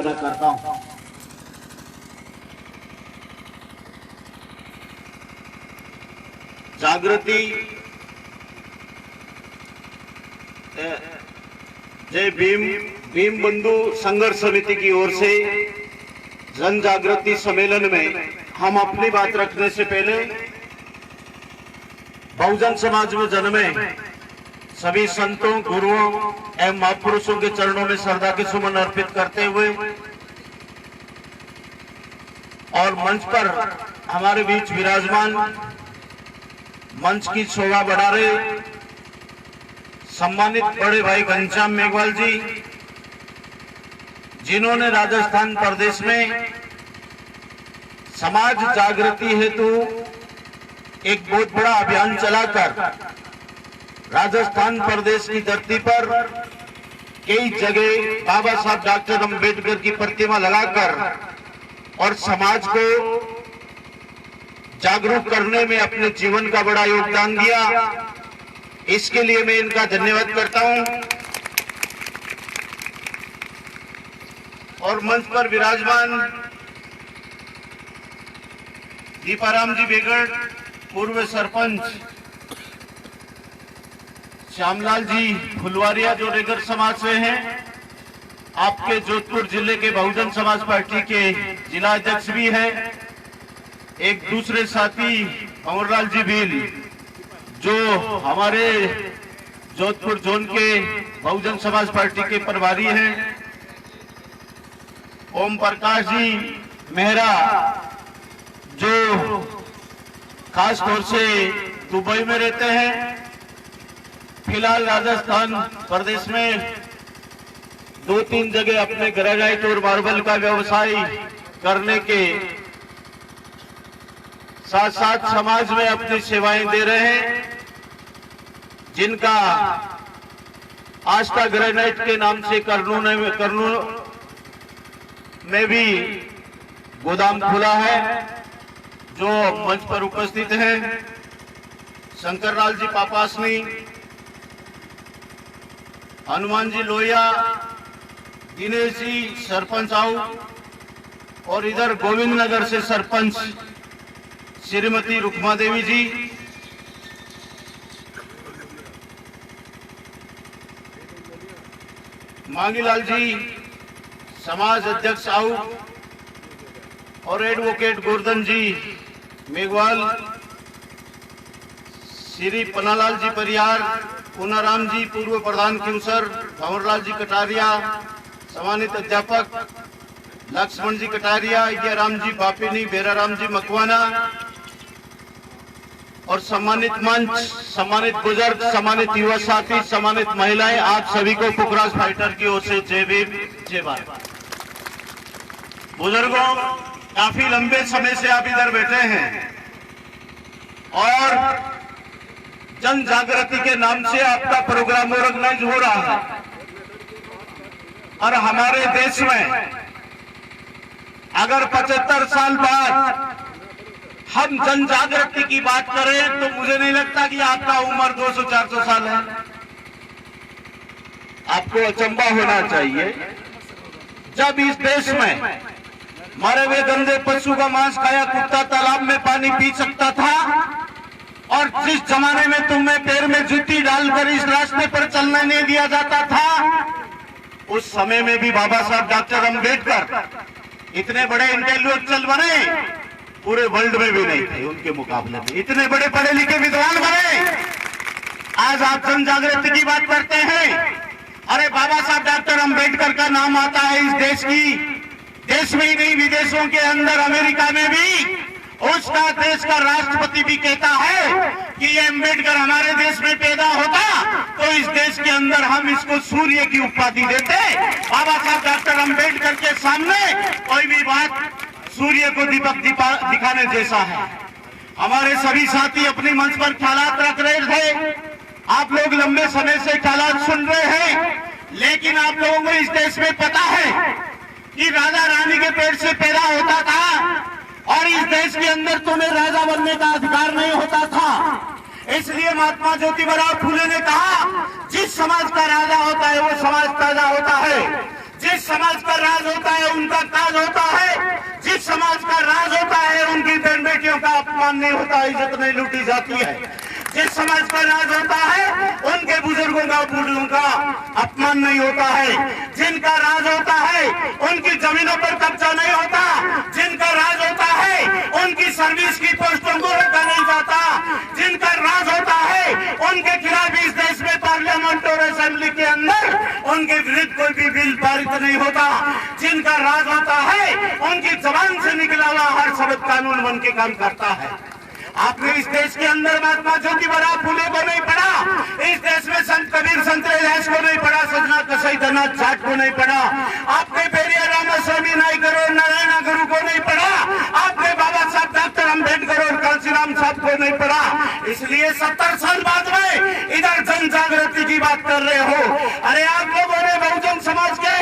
अदा करता हूं। जागृति जय भीम बंधु संघर्ष समिति की ओर से जन जागृति सम्मेलन में हम अपनी बात रखने से पहले बहुजन समाज में जन्मे सभी संतों, गुरुओं एवं महापुरुषों के चरणों में श्रद्धा के सुमन अर्पित करते हुए और मंच पर हमारे बीच विराजमान मंच की शोभा बढ़ा रहे सम्मानित बड़े भाई घनश्याम मेघवाल जी, जिन्होंने राजस्थान प्रदेश में समाज जागृति हेतु एक बहुत बड़ा अभियान चलाकर राजस्थान प्रदेश की धरती पर कई जगह बाबा साहब डॉक्टर अंबेडकर की प्रतिमा लगाकर और समाज को जागरूक करने में अपने जीवन का बड़ा योगदान दिया। इसके लिए मैं इनका धन्यवाद करता हूं। और मंच पर विराजमान दीपाराम जी बेगड़, पूर्व सरपंच श्यामलाल जी फुलवारिया जो रेगर समाज से हैं, आपके जोधपुर जिले के बहुजन समाज पार्टी के जिला अध्यक्ष भी हैं, एक दूसरे साथी अमरलाल जी भील जो हमारे जोधपुर जोन के बहुजन समाज पार्टी के प्रभारी हैं, ओम प्रकाश जी मेहरा जो खास तौर से दुबई में रहते हैं, फिलहाल राजस्थान प्रदेश में 2-3 जगह अपने ग्रेनाइट और मार्बल का व्यवसाय करने के साथ साथ समाज में अपनी सेवाएं दे रहे हैं, जिनका आस्था ग्रेनाइट के नाम से करनूल में भी गोदाम खुला है, जो मंच पर उपस्थित हैं। शंकरलाल जी पापासनी, हनुमान जी लोहिया, दिनेश जी सरपंच आओ, और इधर गोविंद नगर से सरपंच श्रीमती रुक्मा देवी जी, मांगीलाल जी समाज अध्यक्ष आओ, और एडवोकेट गोवर्धन जी मेघवाल, श्री पन्नालाल जी परियार, पूनाराम जी पूर्व प्रधान क्यूसर, भंवरलाल जी कटारिया सम्मानित अध्यापक, लक्ष्मण जी कटारिया, राम जी बापिनी, बेराराम जी मकवाना, और सम्मानित मंच, सम्मानित बुजुर्ग, सम्मानित युवा साथी, सम्मानित महिलाएं, आप सभी को पुखराज फाइटर की ओर से जय भीम जय भारत। बुजुर्गों, काफी लंबे समय से आप इधर बैठे हैं और जन जागृति के नाम से आपका प्रोग्राम ऑर्गेनाइज हो रहा है, और हमारे देश में अगर 75 साल बाद हम जन जागृति की बात करें तो मुझे नहीं लगता कि आपका उम्र 200-400 साल है। आपको अचंभा होना चाहिए जब इस देश में मरे हुए गंदे पशु का मांस खाया कुत्ता तालाब में पानी पी सकता था, और जिस जमाने में तुम्हें पैर में जूती डालकर इस रास्ते पर चलने नहीं दिया जाता था, उस समय में भी बाबा साहब डॉक्टर अंबेडकर इतने बड़े इंटेलेक्चुअल बने, पूरे वर्ल्ड में भी नहीं थे उनके मुकाबले में, इतने बड़े पढ़े लिखे विद्वान बने। आज आप जन जागृति की बात करते हैं, अरे बाबा साहब डॉक्टर अंबेडकर का नाम आता है इस देश में ही नहीं, विदेशों के अंदर अमेरिका में भी उसका देश का राष्ट्रपति भी कहता है कि ये अंबेडकर हमारे देश में पैदा होता तो इस देश के अंदर हम इसको सूर्य की उपाधि देते। बाबा साहब डॉक्टर अंबेडकर के सामने कोई भी बात सूर्य को दीपक दिखाने जैसा है। हमारे सभी साथी अपने मंच पर ख्यालात रख रहे थे, आप लोग लंबे समय से ख्यालात सुन रहे हैं, लेकिन आप लोगों को इस देश में पता है कि राजा रानी के पेट से पैदा होता था, और इस देश के अंदर तुम्हें राजा बनने का अधिकार नहीं होता था। इसलिए महात्मा ज्योतिबा फुले ने कहा, जिस समाज का राजा होता है वो समाज पैदा होता है, जिस समाज का राज होता है उनका ताज होता है, जिस समाज का राज होता है उनकी बहन बेटियों का अपमान नहीं होता, इज्जत नहीं लूटी जाती है। जिस समाज का राज होता है उनके बुजुर्गों का बूढ़ों का अपमान नहीं होता है। जिनका राज होता है उनकी जमीनों पर कब्जा नहीं होता। जिनका राज होता है उनकी सर्विस की पोस्टों को रोका नहीं जाता। जिनका राज होता है उनके खिलाफ इस देश में पार्लियामेंट और असेंबली के अंदर उनके विरुद्ध कोई भी बिल पारित नहीं होता। जिनका राज होता है उनकी जबान से निकला हुआ हर शब्द कानून बन के काम करता है। आपने इस देश के अंदर महात्मा ज्योतिबा फुले को नहीं पढ़ा, इस देश में संत कबीर संत रविदास को नहीं पढ़ा, सजना कसाईनाथ जाट को नहीं पढ़ा, आपने पेरियार रामास्वामी नायकर और नारायण गुरु को नहीं पढ़ा, आपने बाबा साहब डॉक्टर अम्बेडकर और कांशीराम साहब को नहीं पढ़ा। इसलिए 70 साल बाद में इधर जन जागृति की बात कर रहे हो। अरे आप लोगों ने बहुजन समाज के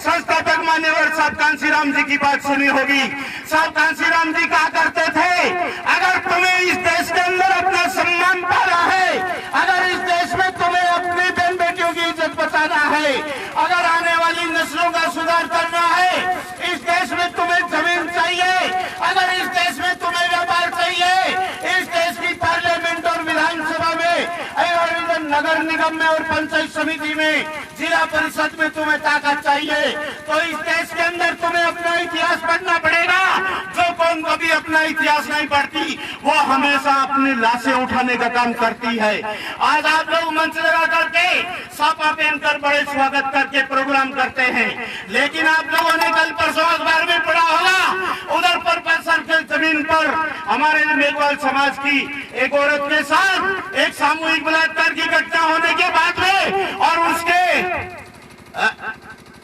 संस्थापक मान्यवर साहब कांशीराम जी की बात सुनी होगी। साहब कांशीराम जी कहा करते थे, अगर तुम्हें इस देश के अंदर अपना सम्मान पाना है, अगर इस देश में तुम्हें अपनी बहन बेटियों की इज्जत बचाना है, अगर आने वाली नस्लों का सुधार करना है, इस देश में तुम्हें जमीन चाहिए, अगर इस देश में तुम्हें व्यापार चाहिए, इस देश की पार्लियामेंट और विधानसभा में और नगर निगम में और पंचायत समिति में, जिला परिषद में तुम्हें ताकत चाहिए, तो इस देश के अंदर तुम्हें अपना इतिहास पढ़ना पड़ेगा। जो कौन कभी अपना इतिहास नहीं पढ़ती वो हमेशा अपनी लाशें उठाने का काम करती है। आज आप लोग मंच लगा करके सापा पहनकर बड़े स्वागत करके प्रोग्राम करते हैं, लेकिन आप लोगों ने कल परसों अखबार में पढ़ा होगा, उधर पर पैसर के जमीन पर हमारे मेघवाल समाज की एक औरत के साथ एक सामूहिक बलात्कार की घटना होने के बाद में और उसके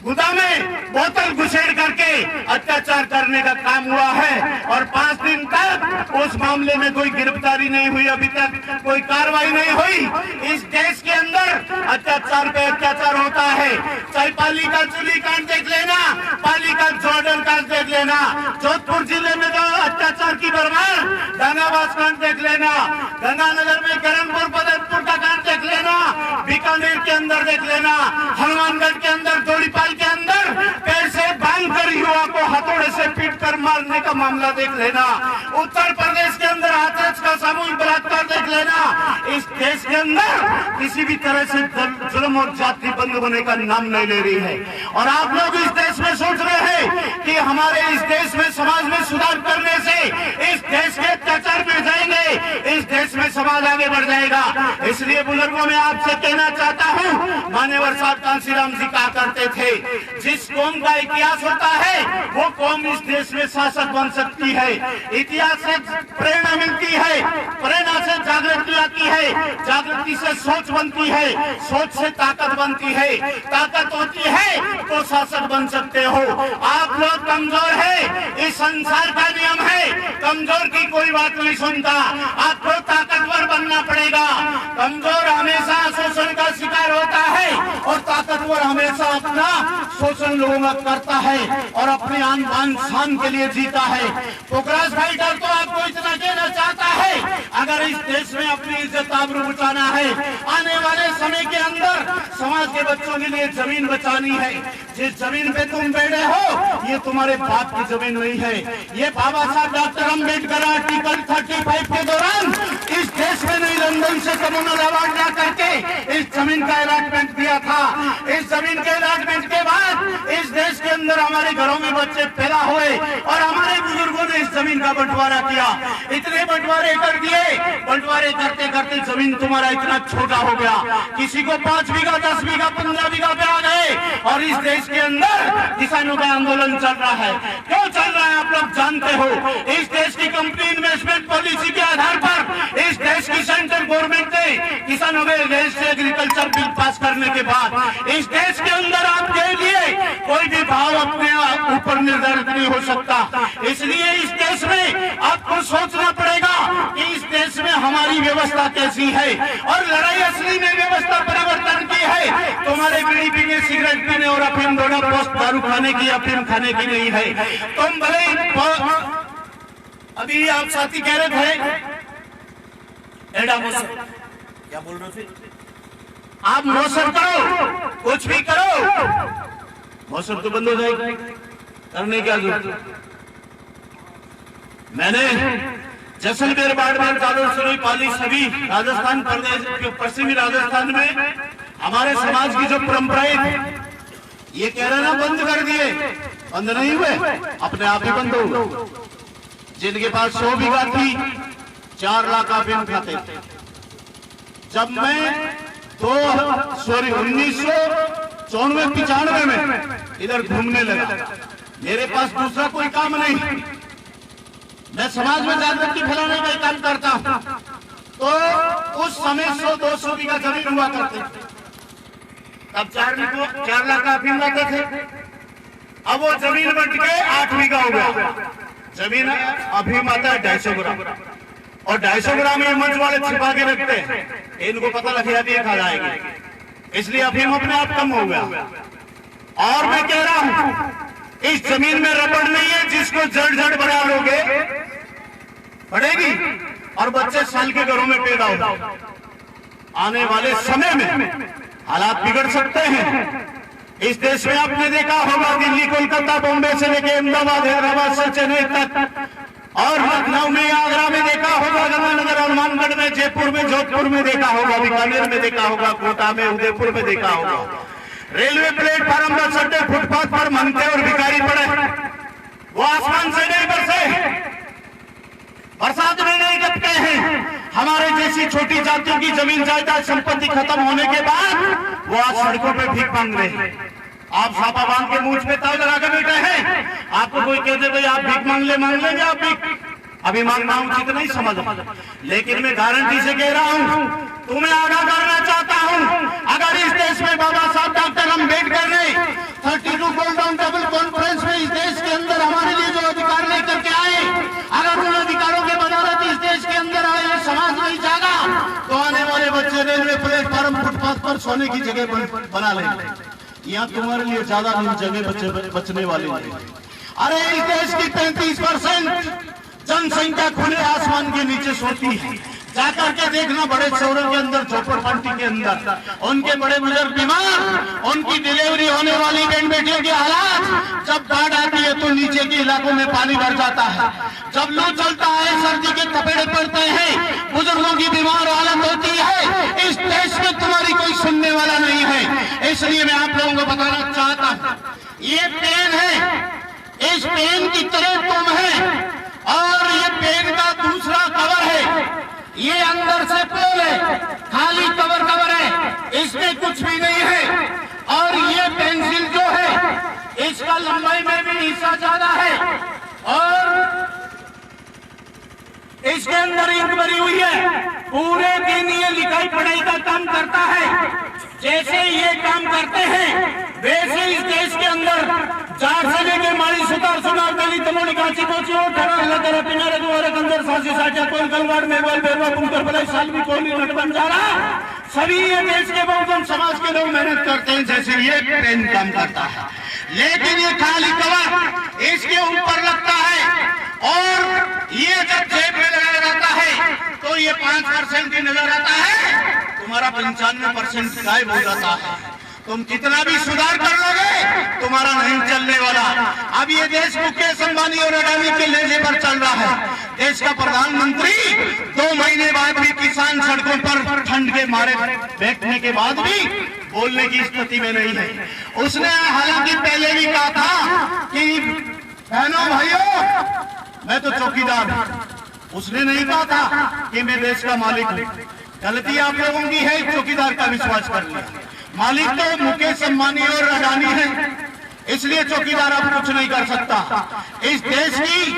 गुदा में बोतल घुसेड़ करके अत्याचार करने का काम हुआ है और 5 दिन तक उस मामले में कोई गिरफ्तारी नहीं हुई, अभी तक कोई कार्रवाई नहीं हुई। इस देश के अंदर अत्याचार पे अत्याचार होता है, चाहे पाली का चुली कांड देख लेना, पाली का जॉर्डन कांड देख लेना, जोधपुर जिले में जो अत्याचार की बरमार दानावास कांड देख लेना, गंगानगर में करणपुर पदरपुर का कांड देख लेना, बीकानेर के अंदर देख लेना, हनुमानगढ़ के अंदर जोड़ीपाल के अंदर पैर से बांधकर युवा को हथौड़े से पीटकर मारने का मामला देख लेना, उत्तर प्रदेश के अंदर हाथरस का सामूहिक बलात्कार देख लेना। इस देश के अंदर किसी भी तरह से जुल्म और जाति बंद होने का नाम नहीं ले रही है और आप लोग इस देश में सोच रहे हैं कि हमारे इस देश में समाज में सुधार करने से इस देश के अत्याचार में जाएंगे, इस देश में समाज आगे बढ़ जाएगा। इसलिए बुजुर्गों में आपसे कहना चाहता हूँ, मान्यवर साहब कांशीराम जी कहा करते थे, जिस कौम का इतिहास होता है वो कौम इस देश में शासक बन सकती है। इतिहास से प्रेरणा मिलती है, प्रेरणा से जागृति आती है, जागृति से सोच बनती है, सोच से ताकत बनती है, ताकत होती है तो शासक बन सकते हो। आप लोग कमजोर है, इस संसार का नियम है, कमजोर की कोई बात नहीं सुनता, आपको ताकतवर बनना पड़ेगा। कमजोर हमेशा शोषण का शिकार होता है और ताकतवर हमेशा अपना शोषण लोगों का करता है और अपने आन शान के लिए जीता है। पोखराज फाइटर तो आपको इतना कहना चाहता है, अगर इस देश में अपनी इज्जत आबरू बचाना है, आने वाले समय के अंदर समाज के बच्चों के लिए जमीन बचानी है। जिस जमीन पे तुम बैठे हो ये तुम्हारे बाप की जमीन नहीं है, ये बाबा साहब डॉक्टर अम्बेडकर आर्टिकल 35 के दौरान इस देश में नहीं लंदन से कम्युनल अवार्ड ला करके इस जमीन का अलॉटमेंट दिया था। इस जमीन के अलॉटमेंट के बाद इस देश के अंदर हमारे घरों में बच्चे पैदा हुए और हमारे बुजुर्गों ने इस जमीन का बंटवारा किया, इतने बंटवारे कर दिए, बंटवारे करते करते जमीन तुम्हारा इतना छोटा हो गया, किसी को 5 बीघा 10 बीघा 15 बीघा पे आ गए और इस देश के अंदर किसानों का आंदोलन चल रहा है। क्यों चल रहा है आप लोग जानते हो, इस देश की कंपनी इन्वेस्टमेंट पॉलिसी के आधार पर इस देश की सेंट्रल गवर्नमेंट ने किसानों के अगेंस्ट एग्रीकल्चर बिल पास करने के बाद इस देश के अंदर आपके लिए कोई भी भाव अपने ऊपर निर्धारित नहीं हो सकता। इसलिए इस देश में आपको सोचना पड़ेगा कि इस देश में हमारी व्यवस्था कैसी है और लड़ाई असली में व्यवस्था परिवर्तन की है। तुम्हारे बीड़ी पीने, सिगरेट पीने और अफीम दोनों पोस्ट दारू खाने की, अफीम खाने की नहीं है। तुम भले अभी आप साथी कह रहे थे एडा मोसर, क्या बोल रहे थे आप, मोसर करो, कुछ भी करो, मौसम तो बंद हो जाएगी, करने क्या जरूरत। मैंने जैसलमेर, बाड़मेर, जालौर, सिरोही, पाली सभी राजस्थान प्रदेश, पश्चिमी राजस्थान में हमारे समाज की जो परंपराएं थी, ये कह रहे ना बंद कर दिए, बंद नहीं हुए, अपने आप ही बंद हो। जिनके पास 100 बीघा थी 4 लाख अफीम खाते थे। जब मैं 1994-95 में इधर घूमने लगा, मेरे पास दूसरा कोई काम नहीं, मैं समाज में जागृति फैलाने का काम करता हूं। तो उस समय 100-200 बीघा जमीन हुआ करते थे, तब 4 लाख अफीम लाते थे। अब वो जमीन बंट के 8 बीघा हो गया। जमीन अफीम आता है 250 ग्राम, और 250 ग्राम ये मंच वाले छिपा के रखते हैं, इनको पता लग जाती है खा जाएगी, इसलिए अफीम अपने आप कम हो गया। और मैं कह रहा हूं, इस जमीन में रबड़ नहीं है, जिसको जड़ बना लोगे बढ़ेगी और बच्चे साल के घरों में पैदा हो। आने वाले समय में हालात बिगड़ सकते हैं। इस देश में आपने देखा होगा, दिल्ली, कोलकाता, बॉम्बे से लेके अहमदाबाद, हैदराबाद से चेन्नई तक, और लखनऊ में, आगरा में देखा होगा, गंगानगर, हनुमानगढ़ में, जयपुर में, जोधपुर में देखा होगा, बीकानेर में देखा होगा, कोटा में, उदयपुर में देखा होगा। रेलवे प्लेटफार्म पर सड़क, फुटपाथ पर मंगते और भिखारी पड़े, वो आसमान से नहीं बरसे, बरसात में नहीं टपके हैं। हमारे जैसी छोटी जातियों की जमीन जायदाद संपत्ति खत्म होने के बाद वो आज सड़कों पे भीख मांग रहे हैं। आप सापा बांध के मुंह पे ताव लगा के बैठे हैं, आपको कोई कहते भाई आप भीख मांग लेंगे, आप भीख अभी मांगना उचित नहीं समझ, लेकिन मैं गारंटी से कह रहा हूं, तुम्हें आगाह करना चाहता हूं, अगर इस देश में बाबा साहब डॉक्टर अम्बेडकर ने 32 गोल्ड राउंड टेबल कॉन्फ्रेंस में इस देश के अंदर हमारे लिए जो अधिकार लेकर के आए, अगर उन अधिकारों के बदौलत इस देश के अंदर आए समाज नहीं जागा, तो आने वाले बच्चे रेलवे प्लेटफार्म, फुटपाथ पर सोने की जगह बना लेंगे। यहाँ तुम्हारे लिए ज्यादा जगह बचने वाली नहीं। अरे इस देश की 35% जनसंख्या खुले आसमान के नीचे सोती है। जाकर के देखना बड़े शहरों के अंदर, झोपड़पट्टी के अंदर, उनके बड़े बुजुर्ग बीमार, उनकी डिलीवरी होने वाली बहन बेटियों की हालात, जब बाढ़ आती है तो नीचे के इलाकों में पानी भर जाता है, जब लू चलता है, सर्दी के थपेड़े पड़ते हैं, बुजुर्गों की बीमार हालत होती है। इस देश में तुम्हारी कोई सुनने वाला नहीं है। इसलिए मैं आप लोगों को बताना चाहता हूँ, ये पेन है, इस पेन की तरह तुम है, और ये पेन का दूसरा कवर है, ये अंदर से पोल है, खाली कवर है, इसमें कुछ भी नहीं है। और ये पेंसिल जो है, इसका लंबाई में भी हिस्सा ज्यादा है, और इसके अंदर इंक भरी हुई है। पूरे दिन ये लिखाई पढ़ाई का काम करता है। जैसे ये काम करते हैं, वैसे इस देश के अंदर जाट से लेके माड़ी, सुतार, सुनार, दलित, तमोनी, कांची, कोची, ओठरा, लतरा, पिनारे, दुआरे, कंदर, सासी, साचा, कोल, गलवाड़, मेवाल, बेरवा, पुंकर, बलाई, सालवी, कोली, नट, बंजारा, सभी ये देश के बहुजन समाज के लोग मेहनत करते हैं, जैसे ये पेन काम करता है। लेकिन ये खाली कवर इसके ऊपर लगता है, और ये जब जेब में लगाया जाता है तो ये 5% ही नजर आता है, तुम्हारा 95% गायब हो जाता है। तुम कितना भी सुधार कर लोगे, तुम्हारा नहीं चलने वाला। अब ये देश मुकेश अंबानी और अडानी के लेने पर चल रहा है। देश का प्रधानमंत्री 2 महीने बाद भी किसान सड़कों पर ठंड के मारे बैठने के बाद भी बोलने की स्थिति में नहीं है। उसने हालांकि पहले भी कहा था कि बहनों भाइयों, मैं तो चौकीदार हूं। उसने नहीं कहा था कि मैं देश का मालिक हूं। गलती आप लोगों की है, चौकीदार का विश्वास कर लिया। मालिक तो मुकेश अंबानी और अडानी है, इसलिए चौकीदार अब कुछ नहीं कर सकता। इस देश की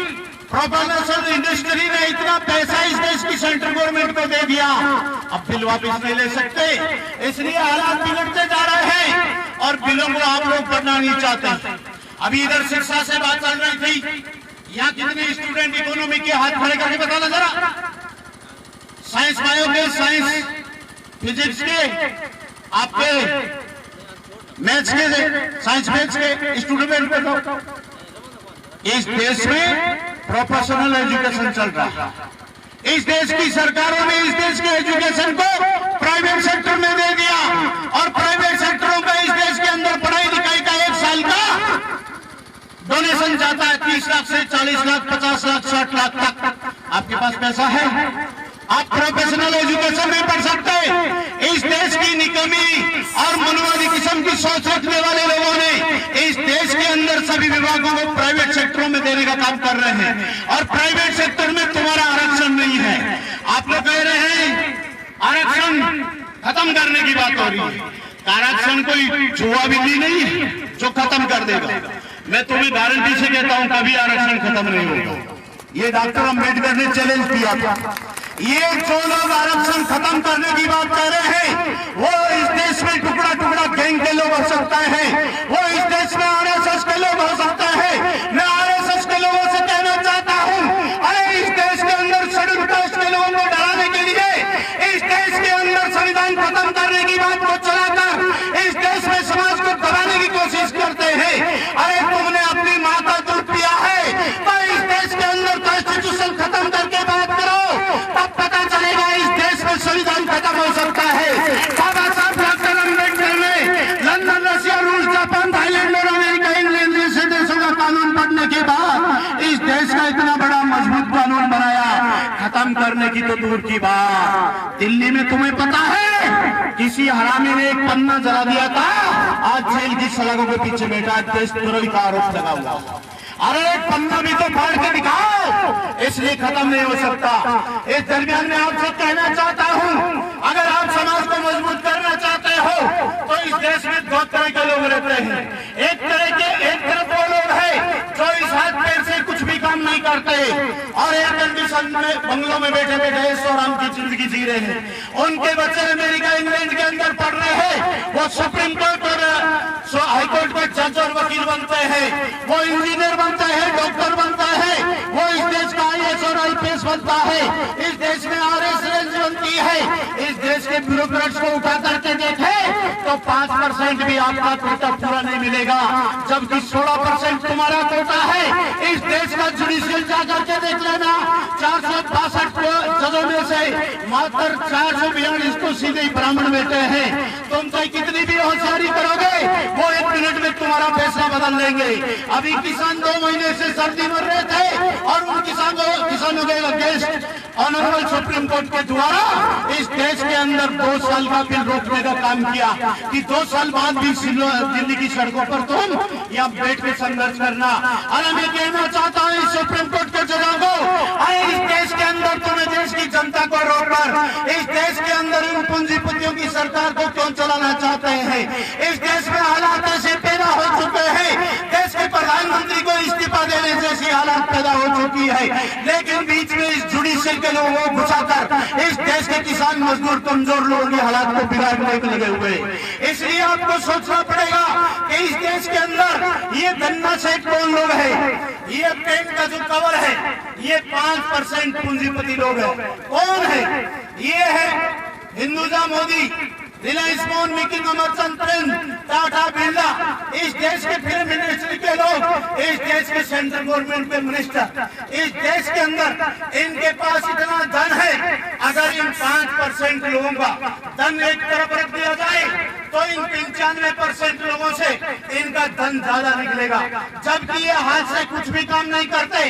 प्रोफेशनल इंडस्ट्री ने इतना पैसा इस देश की सेंट्रल गवर्नमेंट को दे दिया, अब बिल वापस नहीं ले सकते, इसलिए हालात बिगड़ते जा रहे हैं और बिलों को आप लोग भरना नहीं चाहते। अभी इधर शिक्षा से बात चल रही थी, यहाँ कितने स्टूडेंट इकोनॉमी के हाथ खड़े करके बताना जरा। साइंस बायो के, साइंस फिजिक्स के, आपके मैथ्स के, साइंस मैथ्स के स्टूडेंट को इस देश में प्रोफेशनल एजुकेशन चल रहा है। इस देश की सरकारों ने इस देश के एजुकेशन को प्राइवेट सेक्टर में दे दिया, और प्राइवेट सेक्टरों का इस देश के अंदर पढ़ाई लिखाई का एक साल का डोनेशन जाता है 30 लाख से 40 लाख 50 लाख 60 लाख तक। आपके पास पैसा है, आप प्रोफेशनल एजुकेशन नहीं पढ़ सकते। इस देश की निकमी और मनवादी किस्म की सोच रखने वाले लोगों ने इस देश के अंदर सभी विभागों को प्राइवेट सेक्टरों में देने का काम कर रहे हैं, और प्राइवेट सेक्टर में तुम्हारा आरक्षण नहीं है। आप लोग कह रहे हैं आरक्षण खत्म करने की बात हो रही है। आरक्षण कोई जुआ विधि नहीं है जो खत्म कर देगा। मैं तुम्हें गारंटी से कहता हूं कभी आरक्षण खत्म नहीं होगा। ये डॉक्टर अम्बेडकर ने चैलेंज किया था। ये जो लोग आरक्षण खत्म करने की बात कर रहे हैं वो इस देश में टुकड़ा टुकड़ा गैंग के लोग हो सकता है, वो इस देश में आरएसएस के लोग हो सकता है। मैं आरएसएस के लोगों से कहना चाहता हूं, अरे इस देश के अंदर शेड्यूल कास्ट के लोगों को डराने के लिए इस देश के अंदर संविधान खत्म करने की बात को चलाकर इस देश में समाज को दबाने की कोशिश करते हैं। अरे तुमने अपनी माँ का दूध पिया है तो इस देश के अंदर कॉन्स्टिट्यूशन खत्म करके बात करो, तब पता चलेगा इस देश में संविधान खत्म हो सकता है। बाबा साहब डॉक्टर अम्बेडकर ने लंदन, रशिया, रूस, जापान, थाईलैंड और अमेरिका, इंग्लैंड जैसे देशों का कानून पढ़ने के बाद इस देश का इतना बड़ा मजबूत कानून बनाया। खत्म करने की तो दूर की बात। दिल्ली में तुम्हें पता है किसी हरामी ने एक पन्ना जला दिया था, आज जेल की सलाखों के पीछे बैठा है, देशद्रोही का आरोप लगा हुआ। अरे एक पन्ना भी तो फाड़ के दिखाओ, इसलिए खत्म नहीं हो सकता। इस दरमियान में आपसे कहना चाहता हूं, अगर आप समाज को मजबूत करना चाहते हो तो इस देश में दो तरह के लोग रहते हैं। एक तरफ वो लोग हैं जो इस हाथ पैर से कुछ भी काम नहीं करते और एयर कंडीशन में बंगलों में बैठे बैठे ऐशो आराम की जिंदगी जी रहे हैं। उनके बच्चे अमेरिका, इंग्लैंड के अंदर पढ़ रहे हैं, वो सुप्रीम कोर्ट और हाईकोर्ट के जज और वकील बनते हैं, वो इंजीनियर बनता है, डॉक्टर बनता है, वो इस देश का आईएएस और आईपीएस बनता है, इस देश में आरएसएस बनती है। इस देश के ब्यूरोक्रेट्स को उठा करके देखे तो 5% भी आपका कोटा पूरा नहीं मिलेगा, जबकि 16% तुम्हारा कोटा है। इस देश का जुडिशियल जाकर के देख लेना, 462 जजों में से मात्र 442 तो सीधे ब्राह्मण बैठे हैं। तुम चाहे कितनी भी होशियारी करोगे वो 1 मिनट में तुम्हारा फैसला बदल देंगे। अभी किसान 2 महीने से सर्दी मर रहे थे और उन किसानों के अगेंस्ट ऑनरेबल सुप्रीम कोर्ट के द्वारा इस देश के अंदर 2 साल का बिल रोकने का काम किया कि 2 साल बाद भी दिल्ली की सड़कों पर तुम यहाँ बैठ के संघर्ष करना। और मैं कहना चाहता हूँ इस सुप्रीम कोर्ट के जजों को, इस देश के अंदर तुम्हें देश की जनता को रोककर इस देश के अंदर इन पूंजीपतियों की सरकार को क्यों चलाना चाहते हैं? इस देश में हालात ऐसे पैदा हो चुके हैं, देश के प्रधानमंत्री को इस्तीफा देने जैसी हालात पैदा हो चुकी है, लेकिन बीच में इस जुडिशियल के लोगों को घुसाकर इस देश के किसान, मजदूर, कमजोर लोगों की हालात को बिगाड़ने को लगे हुए। इसलिए आपको सोचना पड़ेगा कि इस देश के अंदर ये गन्ना सेठ कौन लोग है, ये पेंट का जो कवर है ये 5% पूंजीपति लोग हैं। कौन है? ये है हिंदुजा मोदी, रिलायंस मोहन, मेकिंग अमरचंद प्रिंस, टाटा, बिरला, इस देश के फिल्म मिनिस्ट्री के लोग, इस देश के सेंट्रल गवर्नमेंट के मिनिस्टर, इस देश के अंदर इनके पास इतना धन है। अगर इन 5% लोगों का धन एक तरफ रख दिया जाए तो इन 95% लोगों से इनका धन ज्यादा निकलेगा, जबकि ये हाथ से कुछ भी काम नहीं करते।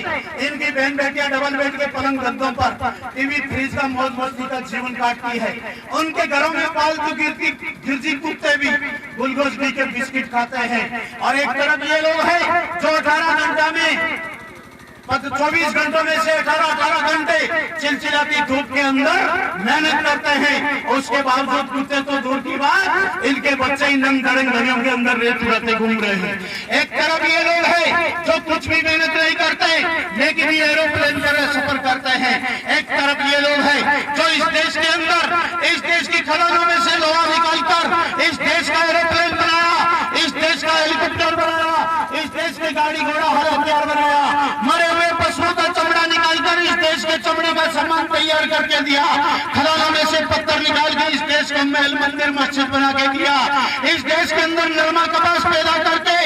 इनकी बहन बेटियां डबल बेड के पलंग गद्दों पर टीवी, फ्रिज का मौज मस्ती का जीवन काटती है। उनके घरों में पालतू गिरजी कुत्ते भी गुलगोश पी के बिस्किट खाते हैं। और एक तरफ ये लोग हैं जो 18 घंटा में 24 घंटों में से 18 घंटे चिलचिलाती धूप के अंदर मेहनत करते हैं। उसके बावजूद कुत्ते तो दूर की बात, इनके बच्चे ही नंग धड़ंग नदियों के अंदर रेत उड़ाते घूम रहे हैं। एक तरफ ये लोग हैं जो कुछ भी मेहनत नहीं करते लेकिन ये एरोप्लेन पर सफर करते हैं। एक तरफ ये लोग हैं जो इस देश के अंदर, इस देश की खदानों में से लोहा निकालकर इस देश का एरोप्लेन बनाया, इस देश का हेलीकॉप्टर बनाया, इस देश के गाड़ी घोड़ा हर हथियार बनाया, मरे हुए पशुओं का चमड़ा निकालकर इस देश के चमड़े का सामान तैयार करके दिया, खदानों में से पत्थर निकाल के इस देश को महल, मंदिर, मस्जिद बना के दिया, इस देश के अंदर नरमा कपास पैदा करके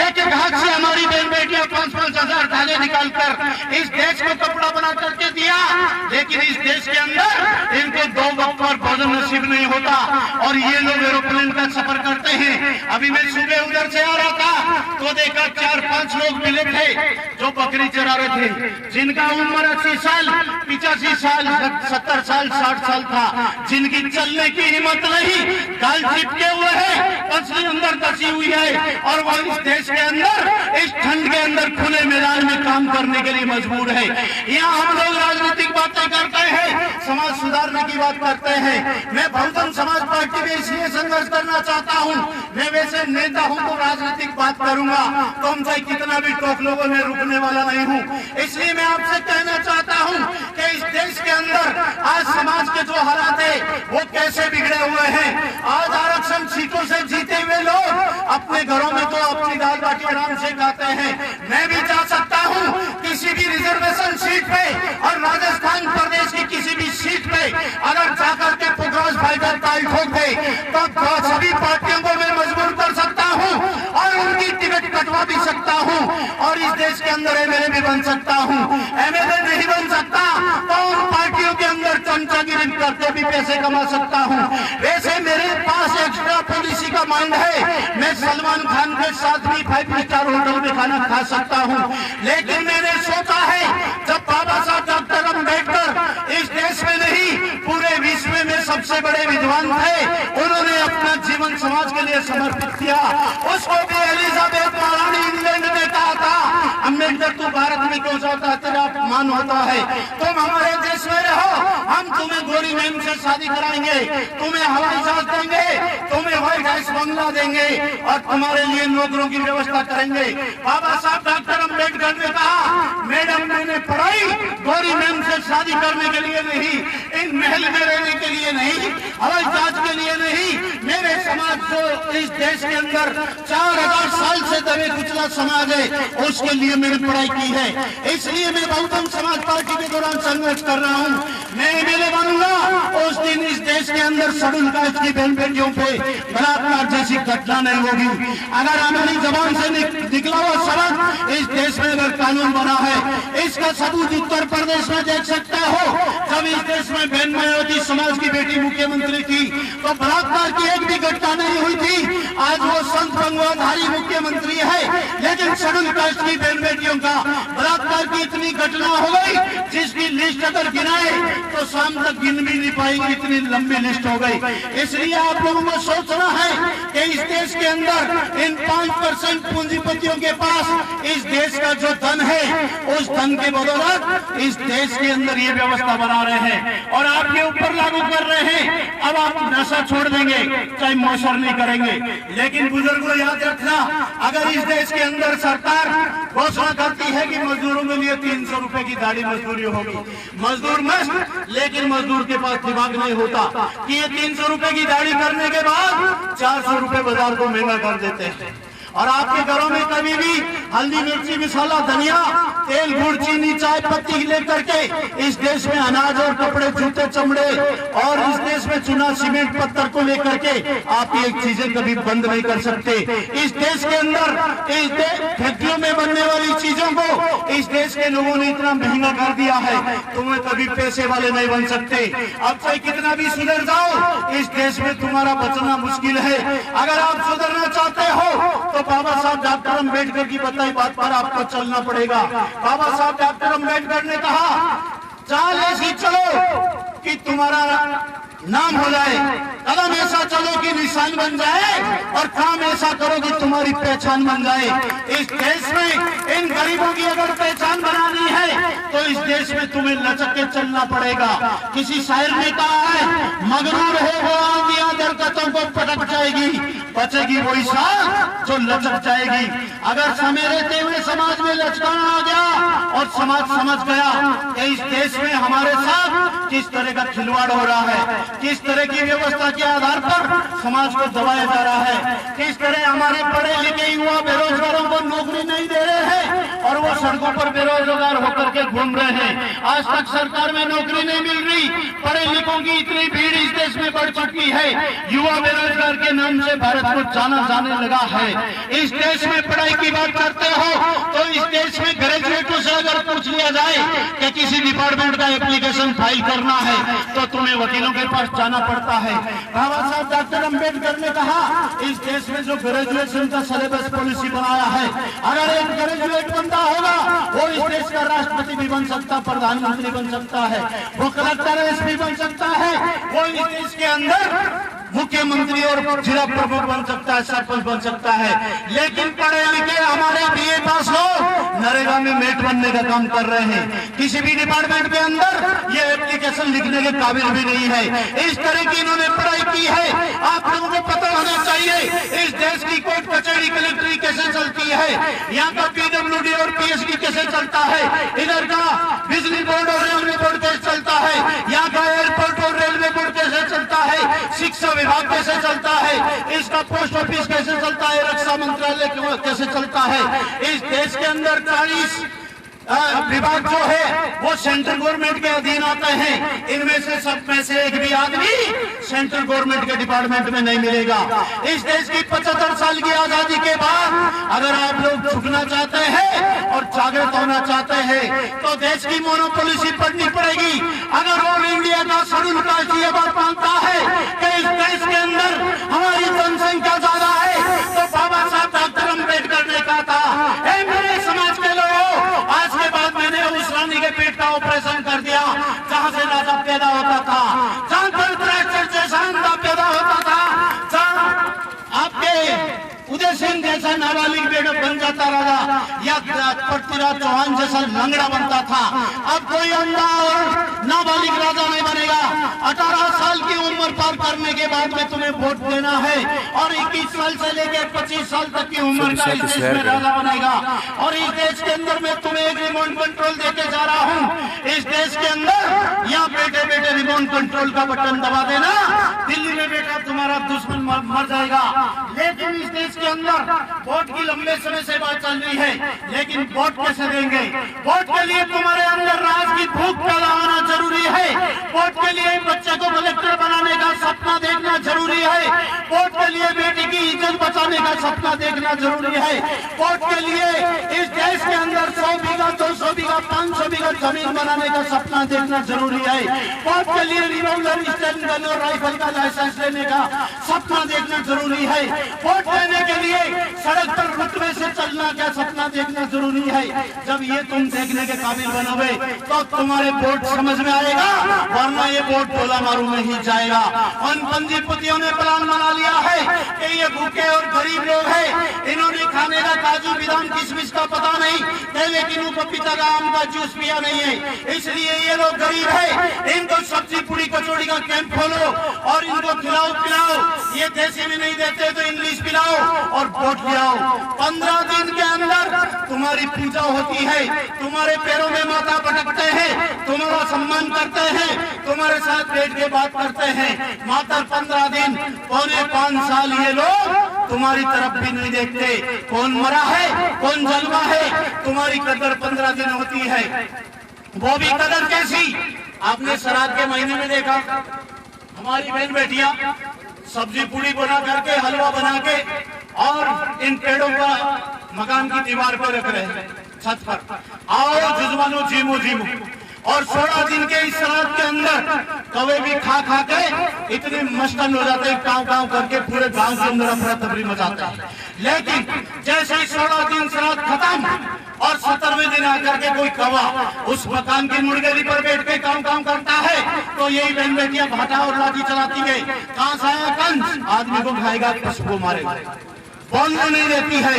एक एक हाथ से हमारी बहन बेटियां 5-5 हजार धागे निकालकर इस देश को कपड़ा बना करके दिया। लेकिन इस देश के अंदर इनको 2 वक्त पर भोजन नसीब नहीं होता और ये लोग एरोप्लेन का सफर करते हैं। अभी मैं सुबह उधर से आ रहा था तो देखा 4-5 लोग मिले थे जो बकरी चरा रहे थे, जिनका उम्र 80 साल, 85 साल, 70 साल, 60 साल था, जिनकी चलने की हिम्मत नहीं, गाल चिपके हुए हैं, पसली अंदर दसी हुई है, और वो इस देश के अंदर इस ठंड के अंदर खुले मैदान में काम करने के लिए मजबूर है। यहाँ हम लोग राजनीतिक बातें करते हैं, समाज सुधारने की बात करते हैं। मैं बहुजन समाज पार्टी में इसलिए संघर्ष करना चाहता हूँ, मैं वैसे नेता हूँ तो राजनीतिक बात करूंगा, तो हम चाहे कितना भी टोक लोगों में रुकने वाला नहीं हूँ। इसलिए मैं आपसे कहना चाहता हूँ कि इस देश के अंदर आज समाज के जो हालात है वो कैसे बिगड़े हुए हैं। आज आरक्षण सीटों से जीते हुए लोग अपने घरों में तो अपनी दाल बाटी आराम से खाते हैं। मैं भी जा सकता हूँ किसी भी रिजर्वेशन सीट पे, और राजस्थान प्रदेश की किसी भी सीट पे अगर जाकर के पुखराज फाइटर ताल ठोक दे तो सभी पार्टियों को मैं मजबूर कर सकता हूँ और उनकी टिकट कटवा भी सकता हूँ, और इस देश के अंदर एमएलए भी बन सकता हूँ। एमएलए नहीं बन सकता तो उन पार्टियों के अंदर चमचागिरी करके भी पैसे कमा सकता हूँ। वैसे मेरे पास एक्स्ट्रा पॉलिसी का माइंड है, मैं सलमान खान के साथ भी 5 स्टार होटल में खाना खा सकता हूँ, लेकिन मैंने सोचा है जब बाबा साहब डॉक्टर अम्बेडकर इस देश में नहीं पूरे विश्व में सबसे बड़े विद्वान थे, उन्होंने अपना जीवन समाज के लिए समर्पित किया। उसको भी एलिजाबेथ महारानी इंग्लैंड ने कहा था, अम्बेडकर तू भारत में क्यों जाता, तेरा अपमान होता है, तुम हमारे देश में रहो, हम तुम्हें गोरी मैम से शादी कराएंगे, तुम्हें हवाई जहाज देंगे, तुम्हें व्हाइट हाउस बंगला देंगे और तुम्हारे लिए नौकरों की व्यवस्था करेंगे। बाबा साहब डॉक्टर अम्बेडकर ने कहा, मैडम मैंने पढ़ाई गोरी मैम से शादी करने के लिए नहीं, इन महल में रहने के लिए नहीं, हवाई जहाज के लिए नहीं, मेरे समाज जो इस देश के अंदर 4000 साल से दबे कुचला समाज है उसके लिए मैंने पढ़ाई की है। इसलिए मैं बहुजन समाज पार्टी के दौरान संघर्ष कर रहा हूँ। मैं एमएलए बनूंगा उस दिन इस देश के अंदर शेड्यूल कास्ट की बहन बेटियों पे बलात्कार जैसी घटना नहीं होगी। अगर हमारी जबान से निकला हुआ शब्द इस देश में अगर कानून बना है, इसका सबूत उत्तर प्रदेश में देख सकते हो। जब इस देश में बहन मायावती समाज की बेटी मुख्यमंत्री थी तो बलात्कार की एक भी घटना नहीं हुई थी। आज वो संत गंगाधारी मुख्यमंत्री है, लेकिन शेड्यूल कास्ट की बहन बेटियों का बलात्कार की इतनी घटना हो गई जिसकी लिस्ट अगर गिनाए तो शाम तक गिन भी नहीं पाएंगे, इतनी लंबी लिस्ट हो गई। इसलिए आप लोगों को सोचना है कि इस देश के अंदर इन 5% पूंजीपतियों के पास इस देश का जो धन है, उस धन के बदौलत इस देश के अंदर ये व्यवस्था बना रहे हैं और आपके ऊपर लागू कर रहे हैं। अब आप नशा छोड़ देंगे चाहे मौसर नहीं करेंगे, लेकिन बुजुर्गों याद रखना, अगर इस देश के अंदर सरकार घोषणा करती है कि मजदूरों के लिए 300 रुपए की दाढ़ी मजदूरी होगी, मजदूर मस्त, लेकिन मजदूर के पास दिमाग नहीं होता कि ये 300 रुपए की दाढ़ी करने के बाद 400 रुपए बाजार को महंगा कर देते हैं। और आपके घरों में कभी भी हल्दी मिर्ची मसाला धनिया तेल गुड़ चीनी चाय पत्ती लेकर के इस देश में अनाज और कपड़े जूते चमड़े और इस देश में चूना सीमेंट पत्थर को लेकर के आप ये चीजें कभी बंद नहीं कर सकते। इस देश के अंदर इस फैक्ट्रियों में बनने वाली चीजों को इस देश के लोगों ने इतना महंगा कर दिया है, तुम्हें कभी पैसे वाले नहीं बन सकते। अब चाहे कितना भी सुधर जाओ, इस देश में तुम्हारा बचना मुश्किल है। अगर आप सुधरना चाहते हो तो बाबा साहब डॉक्टर अम्बेडकर की बताई बात पर आपको चलना पड़ेगा। बाबा साहब डॉक्टर अम्बेडकर ने कहा, चाल ऐसी चलो कि तुम्हारा नाम हो जाए, कदम ऐसा चलो कि निशान बन जाए और काम ऐसा करो कि तुम्हारी पहचान बन जाए। इस देश में इन गरीबों की अगर पहचान बनानी है तो इस देश में तुम्हें लचक के चलना पड़ेगा। किसी शायर ने कहा है, मगरूर है वो आंधियां दरकतों को पटक जाएगी, बचेगी वही साथ जो लचक जाएगी। अगर समय रहते हुए समाज में लचकाना आ गया और समाज समझ गया कि इस देश में हमारे साथ किस तरह का खिलवाड़ हो रहा है, किस तरह की व्यवस्था के आधार पर समाज को दबाया जा रहा है, किस तरह हमारे पढ़े लिखे युवा बेरोजगारों को नौकरी नहीं दे रहे हैं और वो सड़कों पर बेरोजगार होकर के घूम रहे हैं। आज तक सरकार में नौकरी नहीं मिल रही, पढ़े लिखों की इतनी भीड़ इस देश में बढ़ चुकी है, युवा बेरोजगार के नाम से भारत को जाना जाने लगा है। इस देश में पढ़ाई की बात करते हो तो इस देश में ग्रेजुएटों से अगर पूछ लिया जाए कि किसी भी डिपार्टमेंट का एप्लीकेशन फाइल करना है तो तुम्हें वकीलों के पास जाना पड़ता है। बाबा साहब डॉक्टर अम्बेडकर ने कहा इस देश में जो ग्रेजुएशन का सिलेबस पॉलिसी बनाया है, अगर एक ग्रेजुएट बंदा होगा वो इस देश का राष्ट्रपति भी बन सकता, प्रधानमंत्री बन सकता है, वो कलेक्टर एसपी बन सकता है, वो इस देश के अंदर मुख्यमंत्री और जिला प्रमुख बन सकता है, सरपंच बन सकता है। लेकिन पढ़े लिखे हमारे बीए पास लोग नरेगा में मेट बनने का काम कर रहे हैं, किसी भी डिपार्टमेंट के अंदर ये एप्लीकेशन लिखने के काबिल भी नहीं है। इस तरह की इन्होंने पढ़ाई की है। आप लोगों को पता होना चाहिए इस देश की कोर्ट कचहरी कलेक्ट्री कैसे चलती है, यहाँ का पीडब्ल्यूडी और पीएचडी कैसे चलता है, इधर का बिजली बोर्ड और रेलवे बोर्ड कैसे चलता है, यहाँ का एयरपोर्ट और रेलवे बोर्ड कैसे चलता है, शिक्षा विभाग कैसे चलता है, इसका पोस्ट ऑफिस कैसे चलता है, रक्षा मंत्रालय कैसे चलता है। इस देश के अंदर 40 विभाग जो है वो सेंट्रल गवर्नमेंट के अधीन आते हैं। इनमें से सब में से एक भी आदमी सेंट्रल गवर्नमेंट के डिपार्टमेंट में नहीं मिलेगा। इस देश की 75 साल की आजादी के बाद अगर आप लोग झुकना चाहते हैं और जागृत होना चाहते हैं तो देश की मोनोपॉलिसी पढ़नी पड़ेगी। अगर ऑल इंडिया का शेड्यूल कास्ट ये बात मानता है कि इस देश के अंदर हमारी जनसंख्या ज्यादा है तो बाबा साहब डॉक्टर अम्बेडकर ने कहा था मेरे समाज के लोगों आज के बाद मैंने उस रानी के पेट का ऑपरेशन कर दिया जहां से राजा पैदा होता था, जहां धृतराष्ट्र जैसा अंधा पैदा होता था, जहां आपके उदय सिंह जैसा नाबालिग बेटा बन जाता राजा या पृथ्वीराज चौहान जैसा लंगड़ा बनता था। अब कोई अंधा और नाबालिग राजा नहीं बनेगा। 18 साल की उम्र पार करने के बाद में तुम्हें वोट देना है और 21 साल से लेकर 25 साल तक की उम्र का इस देश में राजा बनेगा। और इस देश के अंदर मैं तुम्हें एक रिमोट कंट्रोल देके जा रहा हूँ। इस देश के अंदर यहाँ बैठे बैठे रिमोट कंट्रोल का बटन दबा देना, दिल्ली में बैठा तुम्हारा दुश्मन मर जाएगा। लेकिन इस देश के अंदर वोट की लंबे समय से बात चल रही है, लेकिन वोट कैसे देंगे? वोट के लिए तुम्हारे अंदर राज की भूख पैदा होना जरूरी है। वोट के लिए बच्चे को कलेक्टर बनाने का सपना देखना जरूरी है। वोट के लिए बेटी की इज्जत बचाने का सपना देखना जरूरी है। वोट के लिए इस देश के अंदर 100 बीघा 200 बीघा 500 बीघा जमीन बनाने का सपना देखना जरूरी है। वोट के लिए रिवॉल्वर स्टन गन और राइफल का लाइसेंस लेने का सपना देखना जरूरी है। वोट देने के लिए सड़क पर रुतबे से चलना का सपना देखना जरूरी है। जब ये तुम देखने के काबिल बनोगे तो तुम्हारे वोट समझ में आएगा, वरना ये वोट टोला मारू में ही जाएगा। उन पंजीपतियों ने प्लान बना लिया है कि ये भूखे और गरीब लोग हैं, इन्होंने खाने का काजू बादाम किशमिश का पता नहीं है, लेकिन वो पपीता का आम का जूस पिया नहीं है, इसलिए ये लोग गरीब है। इनको सब्जी पूरी कचौड़ी का कैंप खोलो और इनको खिलाओ पिलाओ। ये देसी में नहीं देते तो इंग्लिश पिलाओ और वोट ले आओ। 15 दिन के अंदर तुम्हारी पूजा होती है, तुम्हारे पैरों में माथा पटकते हैं, तुम्हारा सम्मान करते हैं, तुम्हारे साथ बैठ के बात करते हैं। मात्र 15 दिन, पौने 5 साल ये लोग तुम्हारी तरफ भी नहीं देखते। कौन मरा है, कौन जलवा है, तुम्हारी कदर 15 दिन होती है। वो भी कदर कैसी? आपने श्राद्ध के महीने में देखा हमारी बहन बेटियां सब्जी पूरी बना करके हलवा बना के और इन पेड़ों का मकान की दीवार पर रख रहे हैं, छत पर। आओ जुजमानो जीमो जीमो। और 16 दिन के इस श्राद्ध के अंदर कौवे भी खा खा के इतने मस्तन हो जाते हैं, कांव कांव करके पूरे गांव के अंदर अफरा तफरी मचाता है। लेकिन जैसे ही 16 दिन श्राद्ध खत्म और 17वें दिन आकर के कोई कौवा उस मकान की मुर्गेली पर बैठ के काम काम करता है तो यही बहन बेटियां भाटा और लाठी चलाती गई। कहां से आया कंस? आदमी को खाएगा, पशु को मारेगा, बोलने नहीं देती है।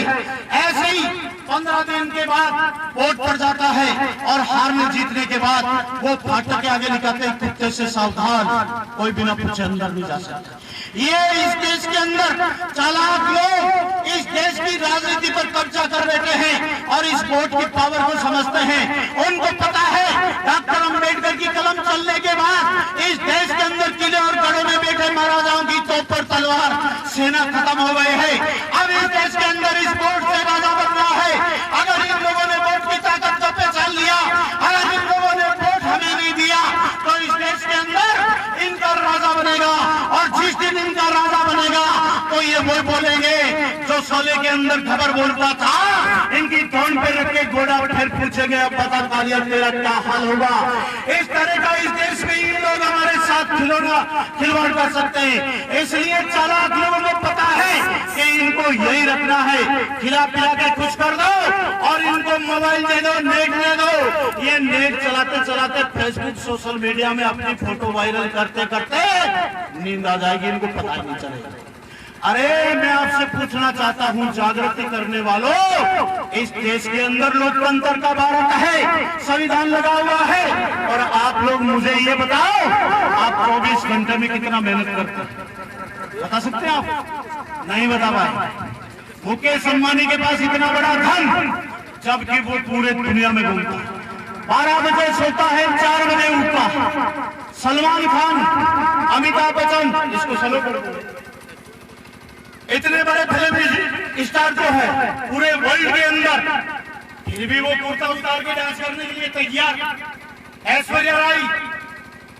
ऐसे ही 15 दिन के बाद वोट पड़ जाता है और हार में जीतने के बाद वो फाटक के आगे लिखाते हैं कुत्ते से सावधान, कोई बिना पूछे अंदर नहीं जा सकता। ये इस देश के अंदर चालाक लोग इस देश की राजनीति पर कब्जा कर बैठे हैं और इस वोट की पावर को समझते हैं। उनको पता है डॉक्टर अम्बेडकर की कलम चलने के बाद इस देश के अंदर किले और गढ़ों में बैठे महाराजाओं की तोप पर तलवार सेना खत्म हो गए हैं। अब इस देश के अंदर इस वोट से राजा बन रहा है। अगर इन लोगों ने वोट की ताकत को पहचान लिया, अगर इन लोगों ने वोट हमें नहीं दिया तो इस देश के अंदर इनका राजा बनेगा। और जिस दिन इनका राजा बनेगा तो ये वो बोलेंगे जो शोले के अंदर खबर बोलता था, इनकी तोंड पे रख के घोड़ा फिर पूछेंगे अब बता कालिया तेरा क्या हाल होगा। इस तरह का इस देश में ये लोग हमारे साथ खिलवाड़ कर सकते हैं। इसलिए चालाक लोगों को पता है कि इनको यही रखना है, खिला पिला के खुश कर दो और इनको मोबाइल दे दो, नेट दे दो। ये नेट चलाते चलाते फेसबुक सोशल मीडिया में अपनी फोटो वायरल करते करते नींद आ जाएगी, इनको पता ही नहीं चलेगा। अरे मैं आपसे पूछना चाहता हूं जागृति करने वालों, इस देश के अंदर लोकतंत्र का भारत है, संविधान लगा हुआ है, और आप लोग मुझे ये बताओ आप 24 घंटे में कितना मेहनत करते हैं? बता सकते हैं आप? नहीं बता पाए। मुकेश अंबानी के पास इतना बड़ा धन, जबकि वो पूरे दुनिया में घूमता है, 12 बजे सोता है, 4 बजे उठता। सलमान खान, अमिताभ बच्चन, इसको सलो करो, इतने बड़े फिल्म स्टार जो है पूरे वर्ल्ड के अंदर, फिर भी वो कुर्ता उतार के डांस करने के लिए तैयार। ऐश्वर्या राय,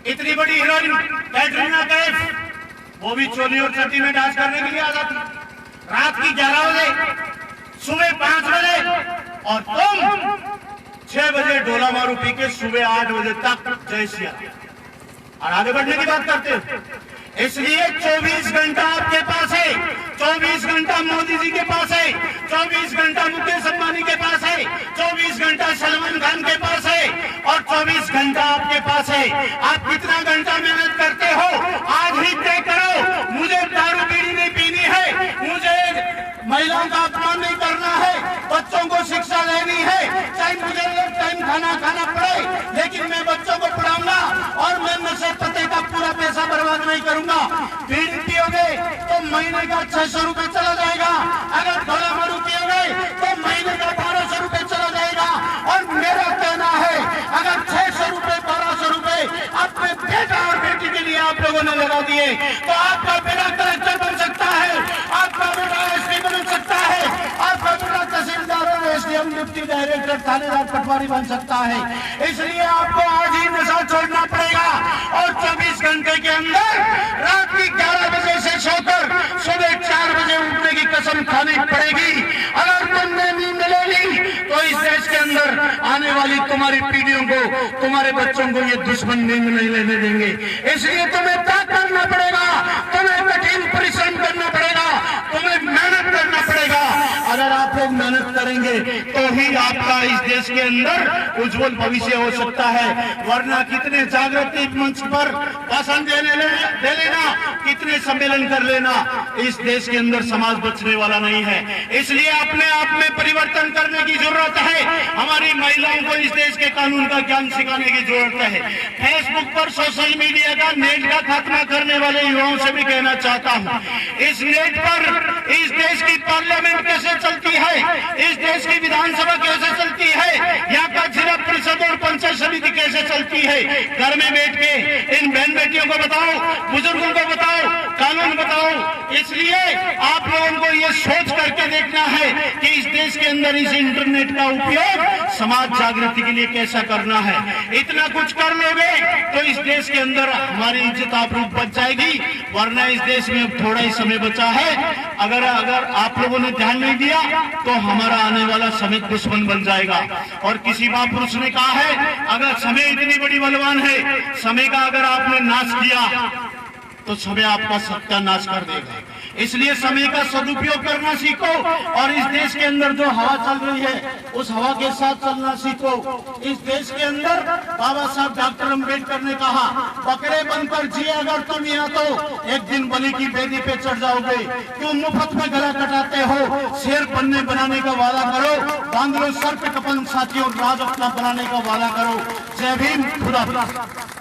इतनी बड़ी हीरोइन कैटरीना कैफ, वो भी चोली और चड्डी में डांस करने के लिए आ जाती। रात की 11 बजे, सुबह 5 बजे, और तुम 6 बजे डोला मारू पी के सुबह 8 बजे तक जय सिया, और आगे बढ़ने की बात करते हो। इसलिए 24 घंटा आपके पास है, 24 घंटा मोदी जी के पास है, 24 घंटा मुकेश अंबानी के पास है, 24 घंटा सलमान खान के पास है, और 24 घंटा आपके पास है। आप कितना घंटा मेहनत करते हो आज ही तय करो। मुझे दारू बीड़ी नहीं पीनी है, मुझे महिलाओं का अपमान नहीं करना है, बच्चों को शिक्षा लेनी है, चाहे मुझे एक टाइम खाना खाना पड़े, लेकिन मैं बच्चों को पढ़ाऊंगा और मैं नशे पते का पूरा पैसा बर्बाद नहीं करूंगा। बीड़ी पियोगे तो महीने का 600 रुपए चला जाएगा, अगर ढोला मारू पियोगे तो महीने का 1200 रुपए चला जाएगा। और मेरा कहना है अगर 600 रुपए 1200 रुपए अपने बेटा और बेटी के लिए आप लोगों ने लगा दिए तो आपका बेटा कलेक्टर बन सकता है, आपका बेटा एसपी बन सकता है, आपका बेटा तहसीलदार और एसडीएम डिप्टी डायरेक्टर थानेदार पटवारी बन सकता है। इसलिए आपको आज ही नशा छोड़ना पड़ेगा और 24 घंटे के अंदर रात की 11 बजे से सोकर सुबह 4 बजे उठने की कसम खानी पड़ेगी। अगर तुमने नींद ले ली तो इस देश के अंदर आने वाली तुम्हारी पीढ़ियों को, तुम्हारे बच्चों को ये दुश्मन नींद नहीं लेने देंगे। इसलिए तुम्हें त्याग करना पड़ेगा, तुम्हें कठिन परिश्रम करना पड़ेगा, तुम्हें मेहनत करना पड़ेगा। अगर आप लोग मेहनत करेंगे तो ही आपका इस देश के अंदर उज्जवल भविष्य हो सकता है, वरना कितने जागृति मंच पर भाषण दे लेना, कितने सम्मेलन कर लेना, इस देश के अंदर समाज बचने वाला नहीं है। इसलिए अपने आप में परिवर्तन करने की जरूरत है। हमारी महिलाओं को इस देश के कानून का ज्ञान सिखाने की जरूरत है। फेसबुक पर सोशल मीडिया का नेट का खात्मा करने वाले युवाओं से भी कहना चाहता हूँ, इस नेट पर इस देश की पार्लियामेंट कैसे चलती है, इस देश की विधानसभा कैसे चलती है, यहाँ का जिला परिषद और पंचायत समिति कैसे चलती है, घर में बैठ के इन बहन बेटियों को बताओ, बुजुर्गों को बताओ, कानून बताओ। इसलिए आप लोगों को ये सोच करके देखना है कि इस देश के अंदर इस इंटरनेट का उपयोग समाज जागृति के लिए कैसा करना है। इतना कुछ कर लोगे तो इस देश के अंदर हमारी इज्जत आबरू बच जाएगी, वरना इस देश में अब थोड़ा ही समय बचा है। अगर आप लोगों ने ध्यान नहीं दिया तो हमारा आने वाला समय दुश्मन बन जाएगा। और किसी महापुरुष ने कहा है अगर समय इतनी बड़ी बलवान है, समय का अगर आपने नाश किया तो समय आपका सत्यानाश कर देगा। इसलिए समय का सदुपयोग करना सीखो और इस देश के अंदर जो हवा चल रही है उस हवा के साथ चलना सीखो। इस देश के अंदर बाबा साहब डॉक्टर अम्बेडकर ने कहा बकरे बनकर जिए अगर तुम यहाँ तो एक दिन बलि की बेदी पे चढ़ जाओगे। क्यों मुफ्त में गला कटाते हो? शेर बनने बनाने का वादा करो, बांध लो सर पे कफन साथियों, राज अपना बनाने का वादा करो। जय भीम, खुदा हाफिज़।